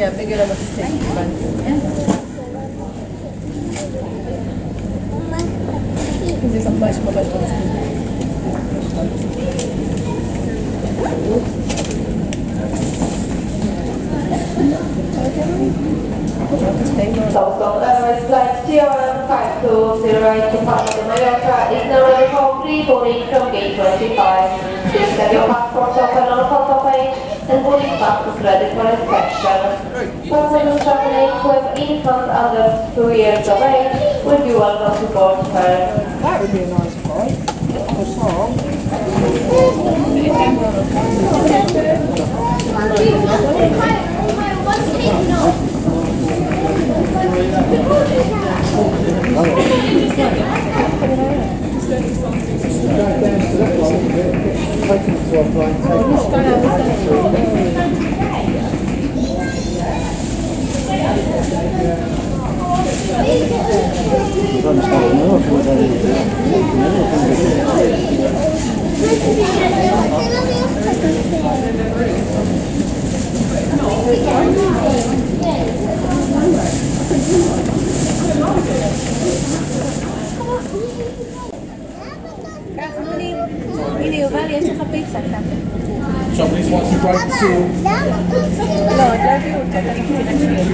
Yeah, bigger than a stick. Hindi sa flash mo ba ito? Stockholm Airways flight CRM 5208 to Panama, Mallorca is now ready for pre-boarding from gate 25. Please have your passports open on photo page and boarding pass is ready for inspection. Passengers traveling with infants under 2 years of age will be welcome to board first. That would be a nice bike. A song. Ini ugali at saka pizza. Somebody wants to break the seal. Lord, love you. Tatanong pinag-share.